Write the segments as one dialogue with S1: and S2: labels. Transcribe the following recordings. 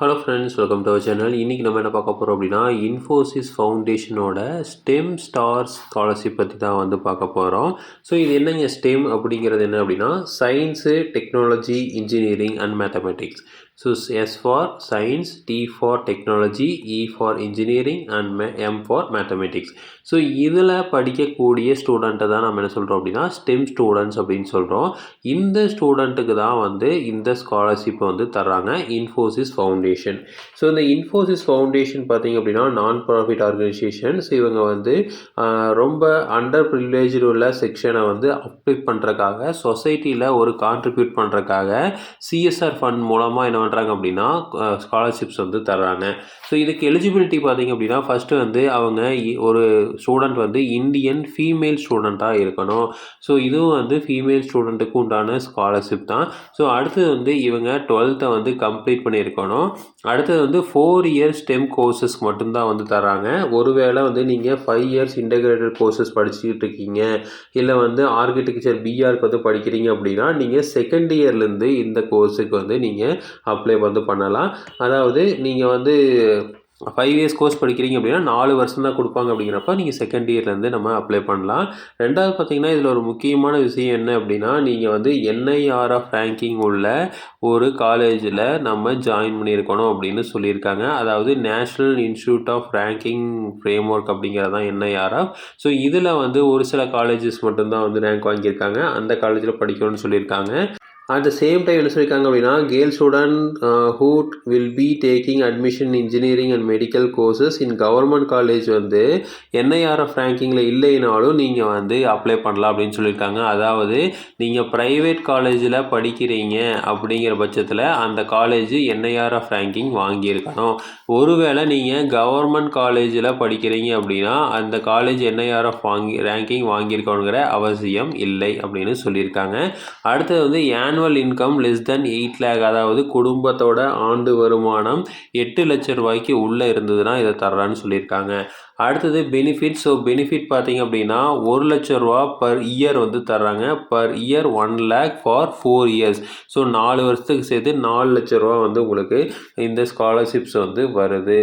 S1: Hello friends, welcome to our channel. இன்றைக்கி நம்ம என்ன பார்க்க போகிறோம் அப்படின்னா, இன்ஃபோசிஸ் ஃபவுண்டேஷனோட ஸ்டெம் ஸ்டார்ஸ் ஸ்காலர்ஷிப் பற்றி தான் வந்து பார்க்க போகிறோம். ஸோ இது என்னங்க ஸ்டெம் அப்படிங்கிறது என்ன அப்படின்னா, science, technology, engineering and mathematics. So S for science, T for technology, E for engineering and M for mathematics. So இதில் படிக்கக்கூடிய ஸ்டூடெண்ட்டை தான் நம்ம என்ன சொல்கிறோம் அப்படின்னா, ஸ்டெம் ஸ்டூடெண்ட்ஸ் அப்படின்னு சொல்கிறோம். இந்த ஸ்டூடெண்ட்டுக்கு தான் வந்து இந்த ஸ்காலர்ஷிப்பை வந்து தர்றாங்க இன்ஃபோசிஸ் ஃபவுண்டேஷன். ஸோ இந்த இன்ஃபோசிஸ் ஃபவுண்டேஷன் பார்த்திங்க அப்படின்னா நான் ப்ராஃபிட் ஆர்கனைசேஷன். ஸோ இவங்க வந்து ரொம்ப அண்டர் ப்ரிவிலேஜ்டு உள்ள செக்ஷனை வந்து அப்டேட் பண்ணுறக்காக, சொசைட்டியில் ஒரு கான்ட்ரிபியூட் பண்ணுறக்காக சிஎஸ்ஆர் ஃபண்ட் மூலமாக என்ன பண்ணுறாங்க அப்படின்னா ஸ்காலர்ஷிப்ஸ் வந்து தர்றாங்க. ஸோ இதுக்கு எலிஜிபிலிட்டி பார்த்திங்க அப்படின்னா, ஃபஸ்ட்டு வந்து அவங்க ஒரு ஸ்டூடெண்ட் வந்து இந்தியன் ஃபீமேல் ஸ்டூடெண்ட்டாக இருக்கணும். ஸோ இதுவும் வந்து ஃபீமேல் ஸ்டூடெண்ட்டுக்கு உண்டான ஸ்காலர்ஷிப் தான். ஸோ அடுத்தது வந்து இவங்க 12th வந்து கம்ப்ளீட் பண்ணியிருக்கணும். அடுத்தது வந்து 4 இயர்ஸ் ஸ்டெம் கோர்சஸ்க்கு மட்டும்தான் வந்து தராங்க. ஒருவேளை வந்து நீங்கள் 5 இயர்ஸ் இன்டகிரேட்டட் கோர்சஸ் படிச்சுக்கிட்டு இருக்கீங்க, இல்லை வந்து ஆர்கிடெக்சர் பிஆர்க்கு வந்து படிக்கிறீங்க அப்படின்னா, நீங்கள் செகண்ட் இயர்லேருந்து இந்த கோர்ஸுக்கு வந்து நீங்கள் அப்ளை வந்து பண்ணலாம். அதாவது நீங்கள் வந்து 5 இயர்ஸ் கோர்ஸ் படிக்கிறீங்க அப்படின்னா 4 வருஷம் தான் கொடுப்பாங்க. அப்படிங்கிறப்ப நீங்கள் செகண்ட் இயர்லேருந்து நம்ம அப்ளை பண்ணலாம். ரெண்டாவது பார்த்திங்கன்னா, இதில் ஒரு முக்கியமான விஷயம் என்ன அப்படின்னா, நீங்கள் வந்து என்ஐஆர்எஃப் ரேங்கிங் உள்ள ஒரு காலேஜில் நம்ம ஜாயின் பண்ணியிருக்கணும் அப்படின்னு சொல்லியிருக்காங்க. அதாவது national institute of ranking framework அப்படிங்கிறது தான் என்ஐஆர்எஃப். ஸோ இதில் வந்து ஒரு சில காலேஜஸ் மட்டும்தான் வந்து ரேங்க் வாங்கியிருக்காங்க. அந்த காலேஜில் படிக்கணும்னு சொல்லியிருக்காங்க. அட் த சேம் டைம் என்ன சொல்லியிருக்காங்க அப்படின்னா, girl student who will be taking admission engineering and medical courses in government college வந்து என்ஐஆர்எஃப் ரேங்கிங்கில் இல்லைனாலும் நீங்கள் வந்து அப்ளை பண்ணலாம் அப்படின்னு சொல்லியிருக்காங்க. அதாவது நீங்கள் ப்ரைவேட் காலேஜில் படிக்கிறீங்க அப்படிங்கிற பட்சத்தில் அந்த காலேஜ் என்ஐஆர்எஃப் ரேங்கிங் வாங்கியிருக்கணும். ஒருவேளை நீங்கள் கவர்மெண்ட் காலேஜில் படிக்கிறீங்க அப்படின்னா அந்த காலேஜ் என்ஐஆர்எஃப் ரேங்கிங் வாங்கியிருக்கணுங்கிற அவசியம் இல்லை அப்படின்னு சொல்லியிருக்காங்க. அடுத்தது வந்து annual income less than 8 lakh, அதாவது குடும்பத்தோட ஆண்டு வருமானம் 8 லட்சம் ரூபாய்க்கு உள்ளே இருந்ததுன்னா இதை தர்றான்னு சொல்லியிருக்காங்க. அடுத்தது பெனிஃபிட். ஸோ பெனிஃபிட் பார்த்திங்க அப்படின்னா 1 லட்சம் ரூபா பர் இயர் வந்து தர்றாங்க. Per year 1 lakh for 4 years. So 4 வருஷத்துக்கு சேர்த்து 4 லட்சம் ரூபா வந்து உங்களுக்கு இந்த ஸ்காலர்ஷிப்ஸ் வந்து வருது.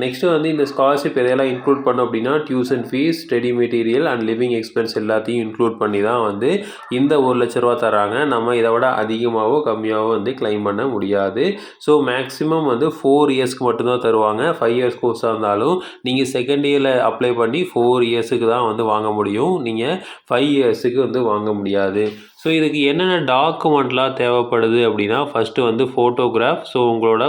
S1: நெக்ஸ்ட்டு வந்து இந்த ஸ்காலர்ஷிப் எதையெல்லாம் இன்க்ளூட் பண்ணும் அப்படின்னா, tuition fees, study material and living expense எல்லாத்தையும் இன்க்ளூட் பண்ணி தான் வந்து இந்த 1 லட்ச ரூபா தராங்க. நம்ம இதை விட அதிகமாகவோ கம்மியாகவோ வந்து கிளைம் பண்ண முடியாது. ஸோ மேக்ஸிமம் வந்து 4 இயர்ஸ்க்கு மட்டும்தான் தருவாங்க. 5 இயர்ஸ் கோர்ஸாக இருந்தாலும் நீங்கள் செகண்ட் இயரில் அப்ளை பண்ணி 4 இயர்ஸுக்கு தான் வந்து வாங்க முடியும். நீங்கள் 5 இயர்ஸுக்கு வந்து வாங்க முடியாது. ஸோ இதுக்கு என்னென்ன டாக்குமெண்ட்லாம் தேவைப்படுது அப்படின்னா, ஃபஸ்ட்டு வந்து ஃபோட்டோகிராஃப். ஸோ உங்களோட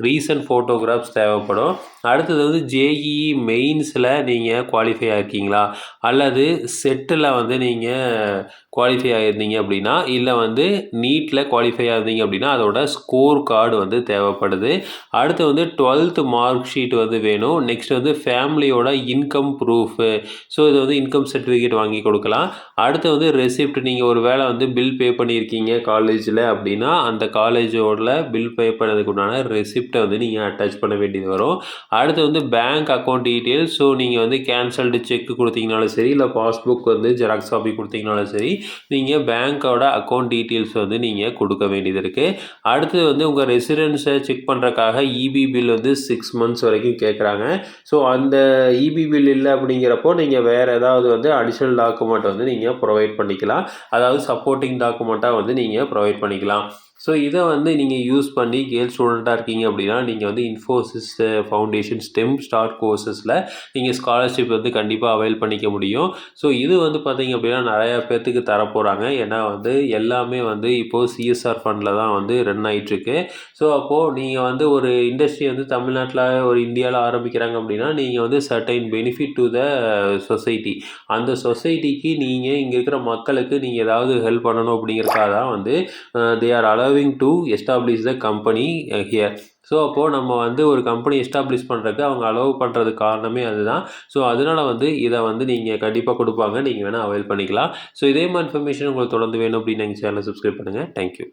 S1: ரீசன்ட் ஃபோட்டோகிராஃப்ஸ் தேவைப்படும். அடுத்தது வந்து ஜேஇஇ மெயின்ஸில் நீங்கள் குவாலிஃபை ஆகிருக்கீங்களா, அல்லது செட்டில் வந்து நீங்கள் குவாலிஃபை ஆகிருந்தீங்க அப்படின்னா, இல்லை வந்து நீட்டில் குவாலிஃபை ஆகிருந்தீங்க அப்படின்னா அதோட ஸ்கோர் கார்டு வந்து தேவைப்படுது. அடுத்து வந்து 12th மார்க் ஷீட் வந்து வேணும். நெக்ஸ்ட் வந்து ஃபேமிலியோட இன்கம் ப்ரூஃபு. ஸோ இது வந்து இன்கம் சர்டிஃபிகேட் வாங்கி கொடுக்கலாம். அடுத்து வந்து ரெசிப்ட். நீங்கள் ஒரு வேளை வந்து பில் பே பண்ணியிருக்கீங்க காலேஜில் அப்படின்னா அந்த காலேஜோட பில் பே பண்ணதுக்கு உண்டான ரெசிப்டை வந்து நீங்கள் அட்டாச் பண்ண வேண்டியது வரும். அடுத்து வந்து பேங்க் அக்கௌண்ட் டீட்டெயில்ஸ். ஸோ நீங்கள் வந்து கேன்சல்டு செக் கொடுத்தீங்கனாலும் சரி, இல்லை பாஸ்புக் வந்து ஜெராக்ஸ் காப்பி கொடுத்தீங்கனாலும் சரி, நீங்கள் பேங்க்கோட அக்கௌண்ட் டீட்டெயில்ஸ் வந்து நீங்கள் கொடுக்க வேண்டியது இருக்குது. அடுத்து வந்து உங்கள் ரெசிடென்ஸை செக் பண்ணுறக்காக இபி பில் வந்து 6 months வரைக்கும் கேட்குறாங்க. ஸோ அந்த இபி பில் இல்லை அப்படிங்கிறப்போ நீங்கள் வேறு ஏதாவது வந்து அடிஷ்னல் டாக்குமெண்ட் வந்து நீங்கள் ப்ரொவைட் பண்ணிக்கலாம். அதாவது சப்போர்ட்டிங் டாக்குமெண்ட்டாக வந்து நீங்கள் ப்ரொவைட் பண்ணிக்கலாம். ஸோ இதை வந்து நீங்கள் யூஸ் பண்ணி கேர்ள் ஸ்டூடெண்ட்டாக இருக்கீங்க அப்படின்னா நீங்கள் வந்து இன்ஃபோசிஸ் ஃபவுண்டேஷன் ஸ்டெம் ஸ்டார் கோர்சஸில் நீங்கள் ஸ்காலர்ஷிப் வந்து கண்டிப்பாக அவைல் பண்ணிக்க முடியும். ஸோ இது வந்து பார்த்திங்க அப்படின்னா நிறையா பேர்த்துக்கு தரப்போகிறாங்க. ஏன்னா வந்து எல்லாமே வந்து இப்போது சிஎஸ்ஆர் ஃபண்டில் தான் வந்து ரன் ஆகிட்டுருக்கு. ஸோ அப்போது நீங்கள் வந்து ஒரு இண்டஸ்ட்ரி வந்து தமிழ்நாட்டில் ஒரு இந்தியாவில் ஆரம்பிக்கிறாங்க அப்படின்னா நீங்கள் வந்து certain benefit to the society. அந்த சொசைட்டிக்கு நீங்கள் இங்கே இருக்கிற மக்களுக்கு நீங்கள் ஏதாவது ஹெல்ப் பண்ணணும் அப்படிங்கிறக்காக தான் வந்து they are allowing to establish the company here. So அப்போது நம்ம வந்து ஒரு கம்பெனி எஸ்டாப்ளிஷ் பண்ணுறதுக்கு அவங்க அலோவ் பண்ணுறதுக்கு காரணமே அதுதான். ஸோ அதனால் வந்து இதை வந்து நீங்கள் கண்டிப்பாக கொடுப்பாங்க. நீங்கள் வேணால் அவைல் பண்ணிக்கலாம். ஸோ இதே மாதிரி இன்ஃபர்மேஷன் உங்களுக்கு தொடர்ந்து வேணும் அப்படின்னு எங்கள் சேனலை சப்ஸ்கிரைப் பண்ணுங்கள். தேங்க்யூ.